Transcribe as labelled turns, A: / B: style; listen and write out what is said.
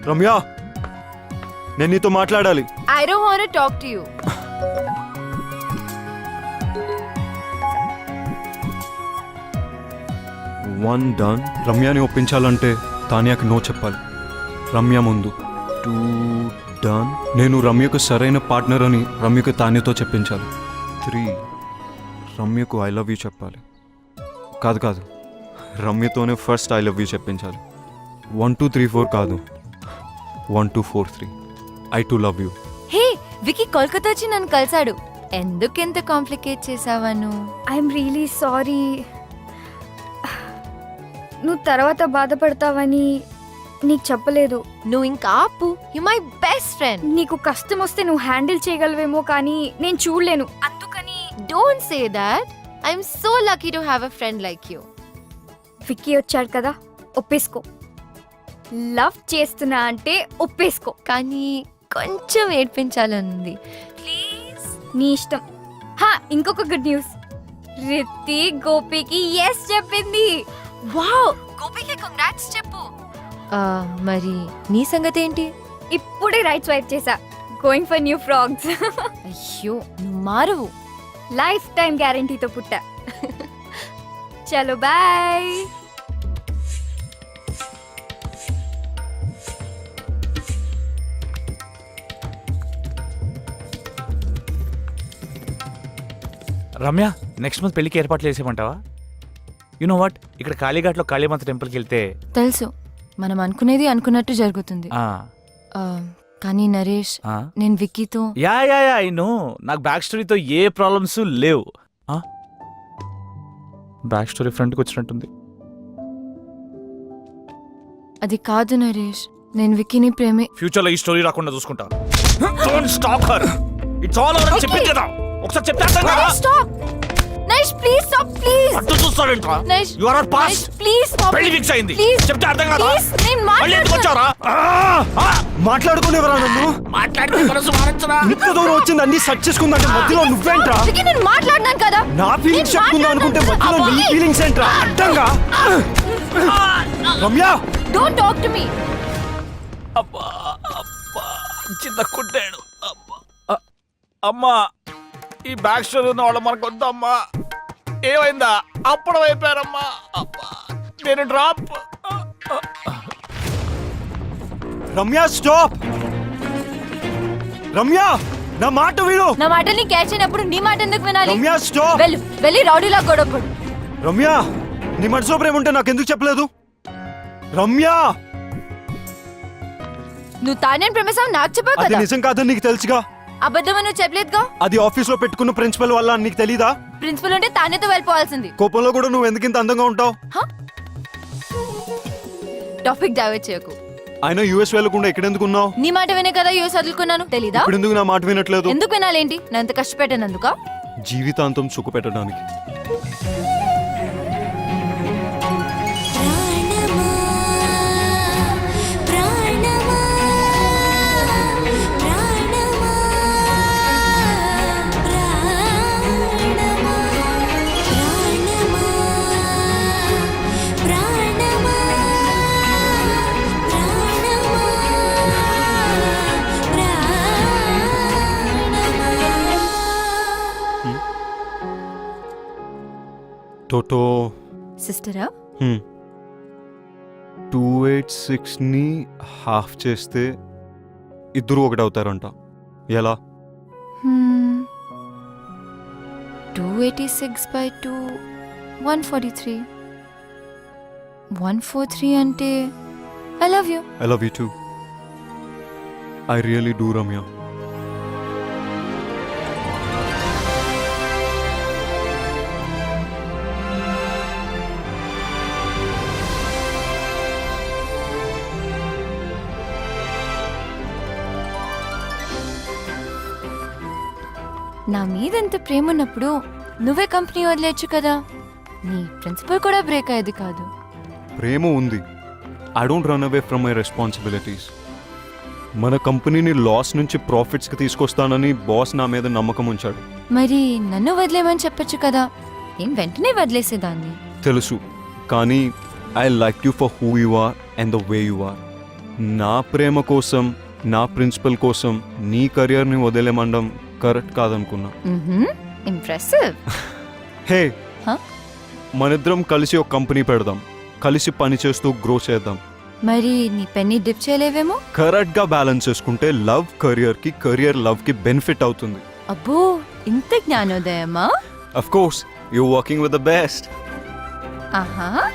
A: రమ్య, నేను నీతో మాట్లాడాలి.
B: I don't want to talk to you.
A: One done. రమ్యని ఒప్పించాలంటే తానియాకి నో చెప్పాలి. రమ్య ముందు. Two done. నేను రమ్యకు సరైన పార్ట్నర్ అని రమ్యకు తానియాతో చెప్పించాలి. 3 రమ్యకు ఐ లవ్ యూ చెప్పాలి. కాదు రమ్యతోనే ఫస్ట్ ఐ లవ్ యూ చెప్పించాలి. 1 2 3 4 కాదు, 1 2 4 3 I too love you.
B: Hey, Vicky Kolkata వచ్చి నన్ను కలిసాడు. ఎందుకెంత కాంప్లికేట్ చేసావా నువ్వు?
C: I'm really sorry. నువ్వు తర్వాత బాధపడతావని నీకు చెప్పలేదు.
B: నువ్వు ఇంకా ఆపు. You my best friend.
C: నీకు కష్టం వస్తే నువ్వు హ్యాండిల్ చేయగలవేమో కానీ నేను చూడలేను. అందుకని
B: don't say that. I'm so lucky to have a friend like you.
C: Vicky వచ్చాడు కదా, ఒప్పేసుకో. లవ్ చేస్తున్నా అంటే ఒప్పేసుకో.
B: కానీ కొంచెం ఏడ్పించాలనుంది. ప్లీజ్.
C: నీ ఇష్టం. ఇంకొక గుడ్ న్యూస్. రిత్తి గోపికి ఎస్ చెప్పింది.
B: వావ్, గోపికి కంగ్రాట్స్ చెప్పు. మరి నీ సంగతి ఏంటి?
C: ఇప్పుడే రైట్ స్వైప్ చేసా. Going for new frogs.
B: అయ్యో, నువ్వు మారువు.
C: లైఫ్ టైం గ్యారంటీతో పుట్టా. చలో బాయ్.
D: రమ్య, నెక్స్ట్ మంత్ పెళ్లికి ఏర్పాట్లు చేసేమంటావా? యు నో వాట్, ఇక్కడ కాళీఘాట్లో కాళీమాత టెంపుల్కి వెళ్తే
B: తెలుసు, మనం అనుకునేది అనుకున్నట్టు జరుగుతుంది. కానీ నరేష్, నేను విక్కీతో
D: యా ఐ నో. నాకు బ్యాక్ స్టోరీతో ఏ ప్రాబ్లమ్స్ లేవు. బ్యాక్ స్టోరీ ఫ్రంట్కి వచ్చినట్టుంది.
B: అది కాదు నరేష్, నేను విక్కీని ప్రేమే.
D: ఫ్యూచర్లో ఈ స్టోరీ రాకుండా చూసుకుంటా. Don't stop her. It's all over. చెప్పింది కదా, ఒకసారి చెప్తే అర్థం కాదా?
B: Stop Naresh, please stop. Please.
D: అట్టు చూస్తావేంట్రా?
B: Naresh,
D: you are our past.
B: Please stop.
D: పెళ్లి ఫిక్స్ అయింది.
B: ప్లీజ్
D: చెప్తే అర్థం కాదా?
B: ప్లీజ్, నేను
D: మళ్ళీ ఎందుకు వచ్చావురా?
A: మాట్లాడుకునేవరా నన్ను?
D: మాట్లాడితే మనసు మారచ్చురా.
A: ఇంత దూరం వచ్చింది అన్ని సెర్చ్ చేసుకుందంటే మధ్యలో నువ్వేంట్రా?
B: విక్కీ, నేను మాట్లాడినాను కదా.
A: నా ఫీలింగ్స్ చెప్పుకుందాం అనుకుంటే మధ్యలో నీ ఫీలింగ్స్ ఏంట్రా? అడ్డంగా. Ramya,
B: don't talk to me.
D: అబ్బా అబ్బా, చిన్న కుట్టాడు. అబ్బా అమ్మా, ఈ బ్యాక్ స్టోరీ ఉన్న వాళ్ళు మనకు వద్దమ్మా. ఏమైందా? అప్పుడు అయిపోయారమ్మా. అబ్బా, నేను డ్రాప్.
A: రమ్య స్టాప్. రమ్య, నా మాట విను.
B: నా మాటల్ని క్యాచ్ అయినప్పుడు నీ మాట ఎందుకు వినాలి?
A: రమ్య స్టాప్.
B: వెళ్ళి రౌడీలా గొడవపడు.
A: రమ్య, నీ మనసులో ప్రేమ ఉంటే నాకెందుకు చెప్పలేదు? రమ్య,
B: నువ్వు తానే ప్రేమసావు నాకు చెప్పావు
A: అది
B: కదా.
A: నిజం కాదని నీకు తెలుసుగా.
B: అబద్ధం నువ్వు చెప్పలేదుగా.
A: అది ఆఫీస్ లో పెట్టుకున్న ప్రిన్సిపల్ వల్ల అని నీకు తెలీదా?
B: ప్రిన్సిపల్ ఉంటే తానేతో వెళ్ళిపోవాల్సింది.
A: కోపంలో కూడా నువ్వు ఎందుకు ఇంత అందంగా ఉంటావు?
B: టాపిక్ డైవర్ట్ చేయకు.
A: ఆయన యూఎస్ వెళ్ళకుండా ఇక్కడ ఎందుకు ఉన్నావు?
B: నీ మాట వినే కదా యూఎస్ వదులుకున్నాను, తెలీదా?
A: ఇప్పుడు ఎందుకు నా మాట వినట్లేదు?
B: ఎందుకు వినాలేంటి? నేను ఎంత కష్టపెట్టానందుక?
A: జీవితాంతం సుఖ పెట్టడానికి. టోటో
B: సిస్టరా?
A: 286 ని హాఫ్ చేస్తే ఇద్దరు ఒకటవుతారంట. ఎలా?
B: 286/2 143. 143 అంటే I love you.
A: I love you two. I really do Ramya.
B: నా మీద ఎంత ప్రేమ ఉన్నప్పుడు నువ్వే కంపెనీ వదిలేచ్చు కదా. నీ ప్రిన్సిపల్ కూడా బ్రేక్ అయ్యేది కాదు.
A: ప్రేమ ఉంది. I don't run away from my responsibilities. మన కంపెనీని లాస్ నుంచి ప్రాఫిట్స్కి తీసుకొస్తానని బాస్ నా మీద నమ్మకం ఉంచాడు.
B: మరి నన్ను వదిలేమని చెప్పొచ్చు కదా. నేను వెంటనే వదిలేసేదాన్ని.
A: తెలుసు, కానీ I like you for who you are and the way you are. నా ప్రేమ కోసం నా ప్రిన్సిపల్ కోసం నీ కెరియర్ని వదిలేమండం కరెక్ట్ కాదనుకున్నా.
B: ఇంప్రెసివ్.
A: Hey
B: Huh?
A: మనిద్దరం కలిసి ఒక కంపెనీ పెడదాం, కలిసి పని చేస్తూ గ్రో చేద్దాం.
B: మరి నీ పెన్ని డిప్ చేయలేవేమో.
A: కరెక్ట్గా బ్యాలెన్స్ చేసుకుంటే లవ్ కెరియర్కి, కెరియర్ లవ్కి బెనిఫిట్ అవుతుంది.
B: అబ్బో, ఇంత జ్ఞానోదయమా?
A: Of course you working with the best.
B: ఆహా.